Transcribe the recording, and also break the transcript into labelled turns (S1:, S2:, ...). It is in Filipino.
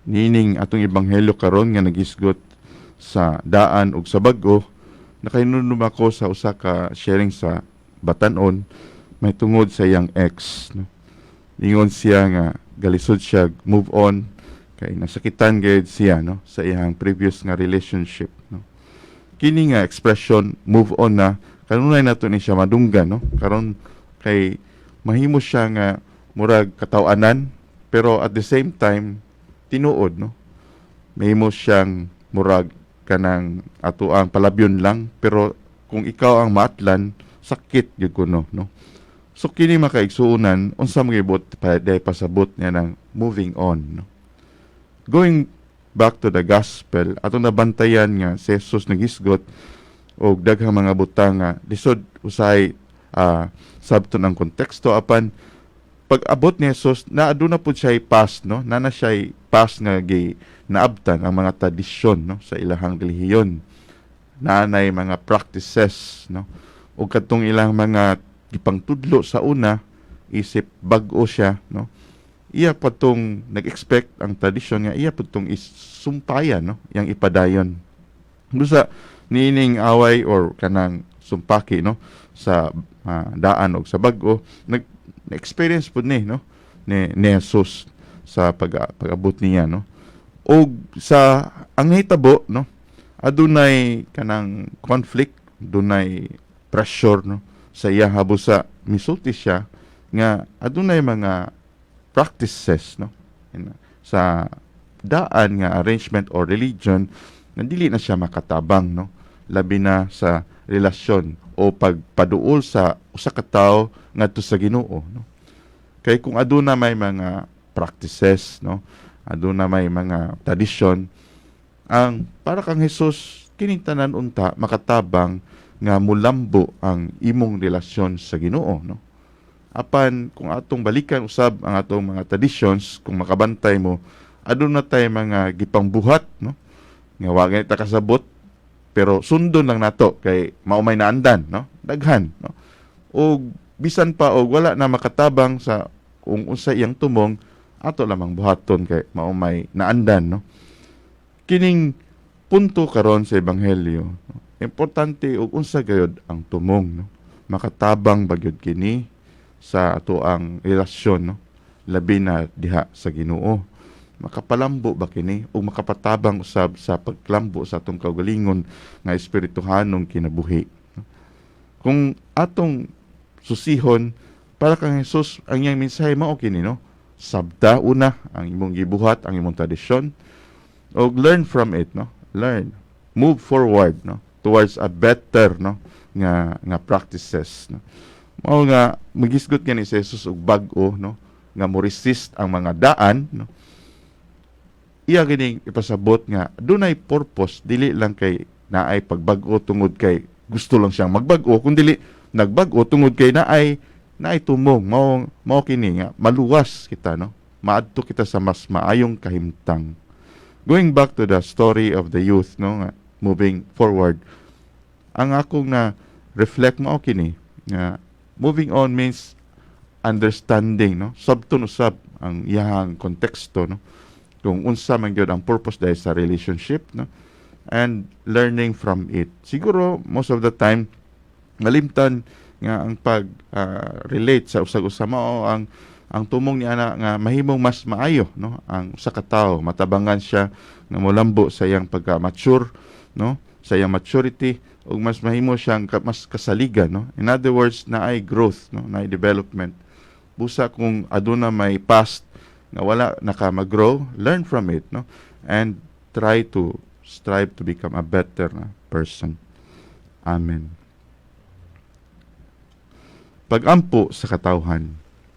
S1: Nining atong ebanghelyo karon nga nagisgot sa daan ug sa bag-o, nakainunom ako sa usa ka sharing sa Batanon may tungod sa iyang ex, no. Ingon siya nga galisod siya move on kay nasakitan gayud siya, no, sa iyang previous nga relationship, no. Kini nga expression move on na kanunay nato ni siya madunggan, no, karon kay mahimo siya nga murag kataw-anan pero at the same time tinuod, no, mahimo siyang murag kanang ato ang palabyon lang pero kung ikaw ang maatlan sakit gyud kuno, no. So kini makaigsuonan unsa magibot pa day pasabot niya ng moving on, no. Going back to the gospel, atong nabantayan nga si Jesus nagisgot og daghang mga butang nga lisod usay sabto ng konteksto apan pag-abot ni Jesus na aduna pud siya past, no, na siya past nga naabtan ang mga tradisyon, no, sa ilahang relihiyon, nanay mga practices, no, ug kadtong ilang mga gipangtudlo sa una isip bag-o siya, no, iya pa tong nag-expect ang tradisyon nga iya pa tong isumpayan, no, yang ipadayon busa niining away or kanang sumpaki, no, sa daan og sa bag-o na-experience pud ni, no, ni Jesus sa pag-abot niya, no. O sa ang hitabo, no, adunay kanang conflict, dunay pressure, no, sa iya habusa misulti siya nga adunay mga practices, no, sa daan nga arrangement or religion na dili na siya makatabang, no, labi na sa relasyon o pagpaduol sa usa ka tawo ngadto sa Ginoo, no. Kay kung aduna may mga practices, no, aduna may mga tradisyon, ang para kang Hesus kining tanan unta makatabang nga mulambo ang imong relasyon sa Ginoo, no. Apan kung atong balikan usab ang atong mga traditions, kung makabantay mo aduna tay mga gipangbuhat, no, nga wa gani ta kasabot pero sundon lang nato kay maumay naandan, no, daghan, no. O bisan pa og wala na makatabang sa kung unsa iyang tumong ato lamang buhaton kay maumay naandan, no. Kining punto karon sa ebanghelyo, no, importante og unsa gayud ang tumong, no, makatabang bagyod kini sa ato ang relasyon, no, labi na diha sa Ginoo. Makapalambo ba kini o makapatabang usab sa paglambo sa atong kaugalingon nga espirituhanong kinabuhi, no? Kung atong susihon para kang Jesus ang iyang mensahe mao kini, no, sabta una ang imong gibuhat, ang imong tradisyon, o learn from it, no, move forward, no, towards a better, no, nga practices, no. Mao nga magisgot nga ni Jesus og bag-o, no, nga mo resist ang mga daan, no. Iya gining ipasabot nga dunay purpose, dili lang kay naay pagbag-o tungod kay gusto lang siyang magbag-o, kundi nagbag-o tungod kay naay tumong. Mao kini nga maluwas kita, no, maadto kita sa mas maayong kahimtang. Going back to the story of the youth, no, nga moving forward, ang akong na reflect mao kini nga moving on means understanding, no, sabton usab ang iyahang konteksto, no, kung unsa man gyud ang purpose dahil sa relationship, no, and learning from it. Siguro most of the time nalimtan nga ang pag relate sa usag-usa mao ang tumong ni ana nga mahimong mas maayo, no, ang usa ka tawo matabangan siya nga molambo sa iyang pagka-mature, no, sa iyang maturity, ug mas mahimo siyang mas kasaligan, no. In other words, naay growth, no, naay development. Busa kung aduna may past nga wala naka mag-grow, learn from it, no, and strive to become a better person. Amen. Pag-ampo sa katawhan.